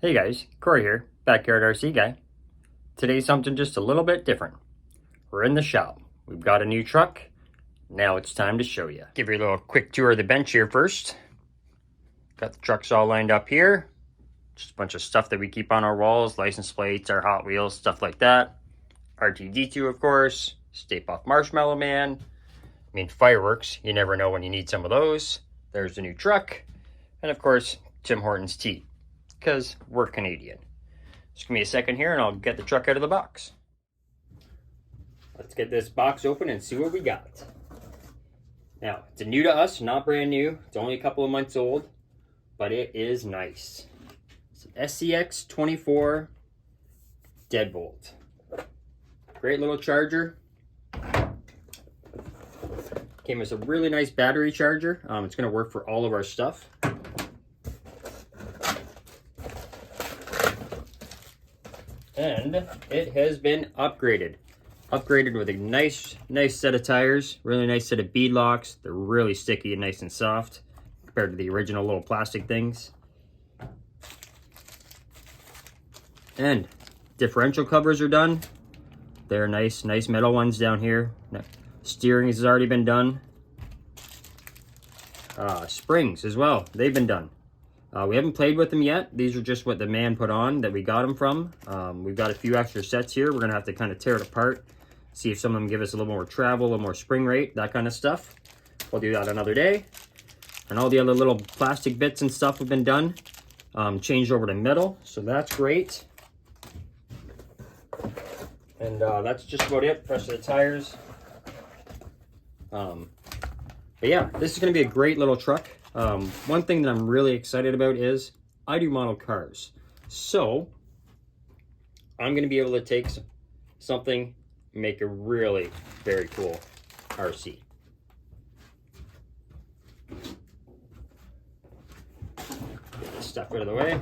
Hey guys, Corey here, Backyard RC Guy. Today's something just a little bit different. We're in the shop. We've got a new truck. Now it's time to show you. Give you a little quick tour of the bench here first. Got the trucks all lined up here. Just a bunch of stuff that we keep on our walls, license plates, our Hot Wheels, stuff like that. R2-D2, of course. Stay Puft Marshmallow Man. I mean, fireworks. You never know when you need some of those. There's the new truck. And of course, Tim Hortons tea, because we're Canadian. Just give me a second here and I'll get the truck out of the box. Let's get this box open and see what we got. Now, it's new to us, not brand new. It's only a couple of months old, but it is nice. It's an SCX24 Deadbolt. Great little charger. Came with a really nice battery charger. It's going to work for all of our stuff. And it has been upgraded. Upgraded with a nice set of tires, really nice set of bead locks. They're really sticky and nice and soft compared to the original little plastic things. And differential covers are done. They're nice metal ones down here. Steering has already been done. Springs as well, they've been done. We haven't played with them yet. These are just what the man put on that we got them from. We've got a few extra sets here. We're gonna have to kind of tear it apart, see if some of them give us a little more travel, a little more spring rate, that kind of stuff. We'll do that another day. And all the other little plastic bits and stuff have been done. Changed over to metal, so that's great. And that's just about it. Rest of the tires. But yeah, this is gonna be a great little truck. One thing that I'm really excited about is I do model cars. So I'm going to be able to take something, make a really very cool RC. Get this stuff out of the way.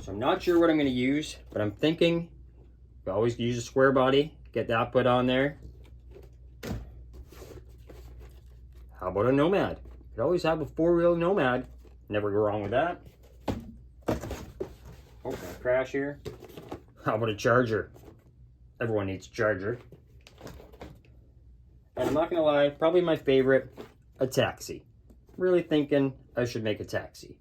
So I'm not sure what I'm going to use, but I'm thinking we always use a square body, get that put on there. How about a Nomad? You could always have a four-wheel Nomad. Never go wrong with that. Oh, gonna crash here. How about a Charger? Everyone needs a Charger. And I'm not gonna lie, probably my favorite, a taxi. Really thinking I should make a taxi.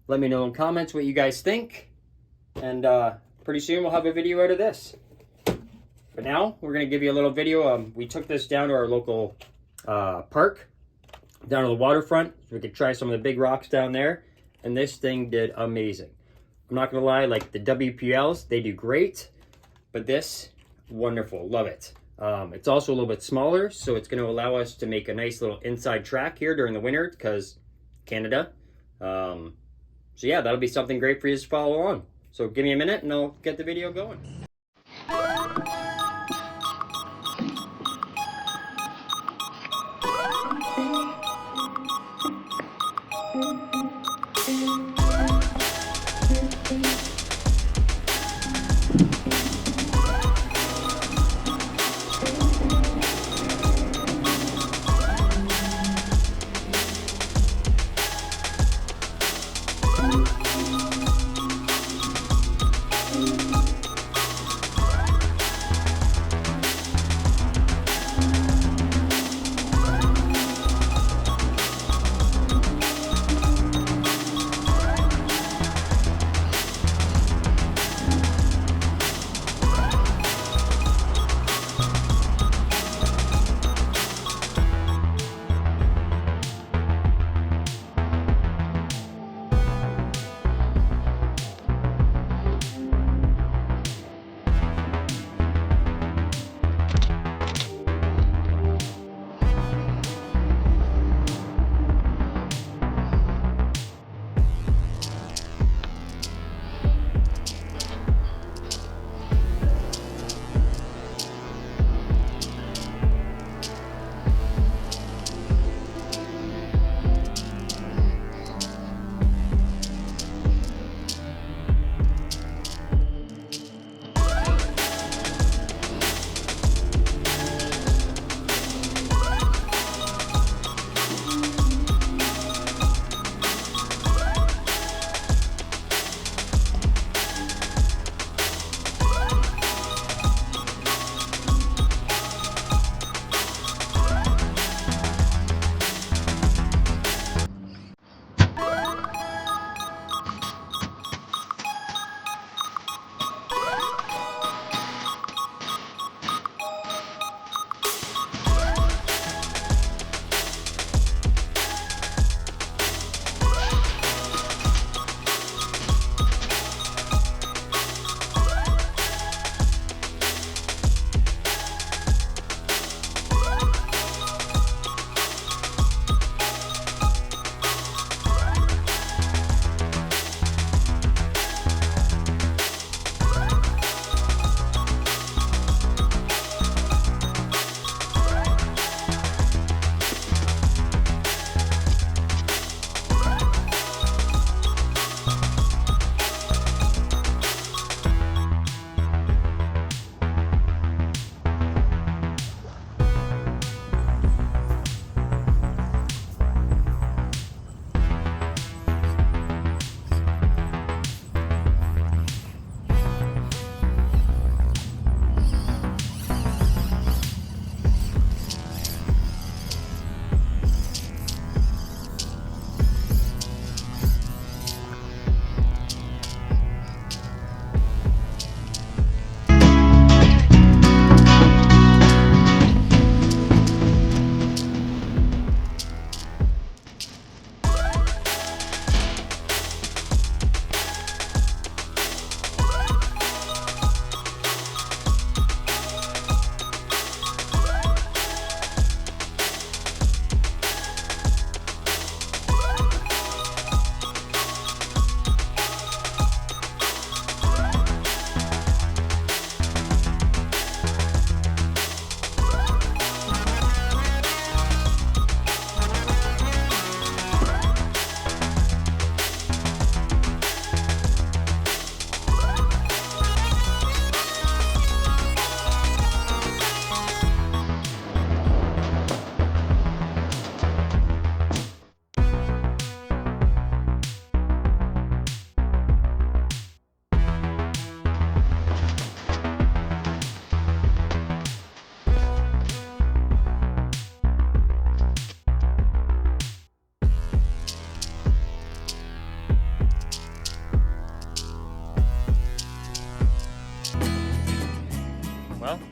Let me know in comments what you guys think. And pretty soon we'll have a video out of this. But now, we're gonna give you a little video. We took this down to our local park, down to the waterfront, so we could try some of the big rocks down there, and this thing did amazing. I'm not gonna lie, like the WPLs, they do great, but this, wonderful, love it. It's also a little bit smaller, so it's gonna allow us to make a nice little inside track here during the winter, because Canada. So yeah, that'll be something great for you to follow along. So give me a minute and I'll get the video going.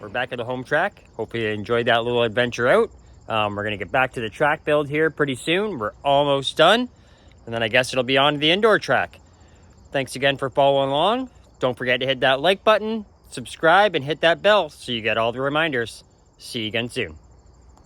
we're back at the home track. Hopefully you enjoyed that little adventure out. We're gonna get back to the track build here pretty soon. We're almost done. And then I guess it'll be on to the indoor track. Thanks again for following along. Don't forget to hit that like button, subscribe, and hit that bell so you get all the reminders. See you again soon.